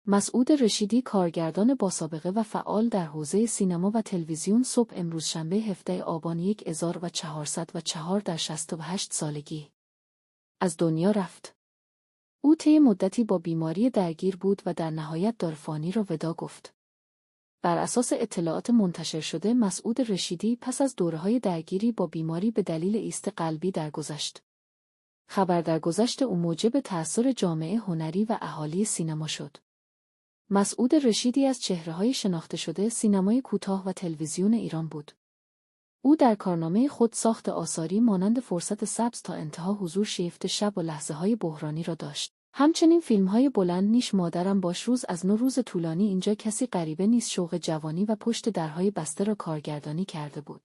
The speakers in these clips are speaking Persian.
مسعود رشیدی، کارگردان باسابقه و فعال در حوزه سینما و تلویزیون، صبح امروز شنبه 17 آبان 1404 در 68 سالگی از دنیا رفت. او طی مدتی با بیماری درگیر بود و در نهایت دارفانی را وداع گفت. بر اساس اطلاعات منتشر شده، مسعود رشیدی پس از دوره‌های درگیری با بیماری به دلیل ایست قلبی درگذشت. خبر درگذشت او موجب تأثیر جامعه هنری و اهالی سینما شد. مسعود رشیدی از چهره‌های شناخته شده سینمای کوتاه و تلویزیون ایران بود. او در کارنامه خود ساخت آثاری مانند فرصت سبز تا انتها، حضور شیفت شب و لحظه‌های بحرانی را داشت. همچنین فیلم‌های بلند نیش، مادرم باش، روز از نو، روز طولانی، اینجا کسی غریبه نیست، شوق جوانی و پشت درهای بسته را کارگردانی کرده بود.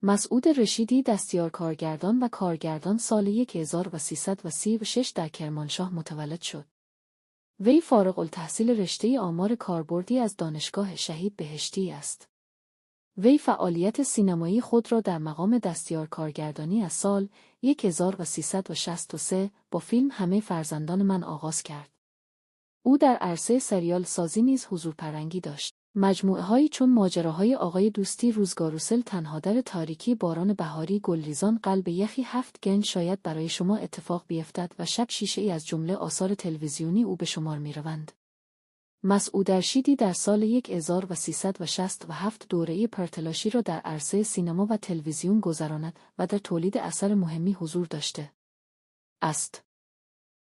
مسعود رشیدی، دستیار کارگردان و کارگردان، سال 1336 در کرمانشاه متولد شد. وی فارغ التحصیل رشته آمار کاربردی از دانشگاه شهید بهشتی است. وی فعالیت سینمایی خود را در مقام دستیار کارگردانی از سال 1363 با فیلم همه فرزندان من آغاز کرد. او در عرصه سریال سازی نیز حضور پررنگی داشت. مجموعه‌هایی چون ماجراهای آقای دوستی، روزگاروسل، تنها در تاریکی، باران بهاری، گلریزان، قلب یخی، 7 گنج، شاید برای شما اتفاق بیفتد و شب شیشه‌ای از جمله آثار تلویزیونی او به شمار می‌روند. مسعود رشیدی در سال 1367 دوره پرتلاشی را در عرصه سینما و تلویزیون گذراند و در تولید اثر مهمی حضور داشته است.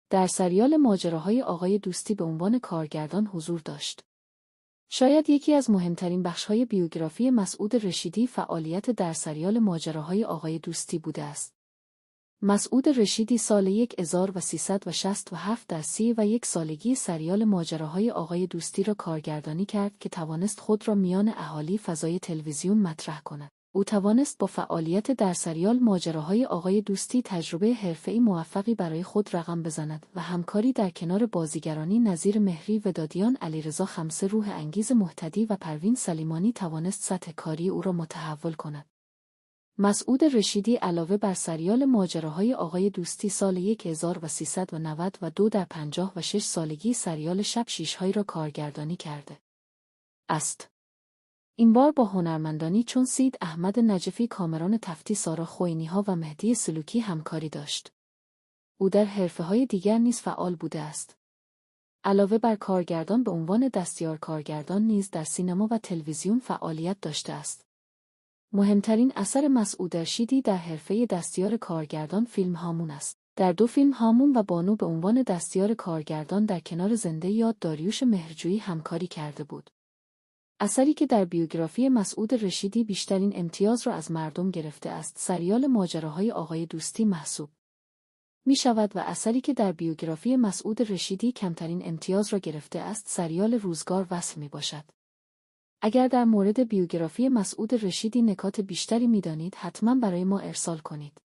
در سریال ماجراهای آقای دوستی به عنوان کارگردان حضور داشت. شاید یکی از مهمترین بخش‌های بیوگرافی مسعود رشیدی فعالیت در سریال ماجراهای آقای دوستی بوده است. مسعود رشیدی سال 1367 در 31 سالگی سریال ماجراهای آقای دوستی را کارگردانی کرد که توانست خود را میان اهالی فضای تلویزیون مطرح کند. او توانست با فعالیت در سریال ماجراهای آقای دوستی تجربه حرفه‌ای موفقی برای خود رقم بزند و همکاری در کنار بازیگرانی نظیر مهری ودادیان، علیرضا خمسه، روح انگیز مهتدی و پروین سلیمانی توانست سطح کاری او را متحول کند. مسعود رشیدی علاوه بر سریال ماجراهای آقای دوستی سال 1392 در 56 سالگی سریال شب شیشهایی را کارگردانی کرده است. این بار با هنرمندانی چون سید احمد نجفی، کامران تفتی، سارا خوئینی‌ها و مهدی سلوکی همکاری داشت. او در حرفه‌های دیگر نیز فعال بوده است. علاوه بر کارگردان به عنوان دستیار کارگردان نیز در سینما و تلویزیون فعالیت داشته است. مهمترین اثر مسعود رشیدی در حرفه دستیار کارگردان فیلم هامون است. در 2 فیلم، هامون و بانو، به عنوان دستیار کارگردان در کنار زنده یاد داریوش مهرجویی همکاری کرده بود. اثری که در بیوگرافی مسعود رشیدی بیشترین امتیاز را از مردم گرفته است، سریال ماجراهای آقای دوستی محسوب می شود و اثری که در بیوگرافی مسعود رشیدی کمترین امتیاز را گرفته است، سریال روزگار وصل می باشد. اگر در مورد بیوگرافی مسعود رشیدی نکات بیشتری می دانید، حتما برای ما ارسال کنید.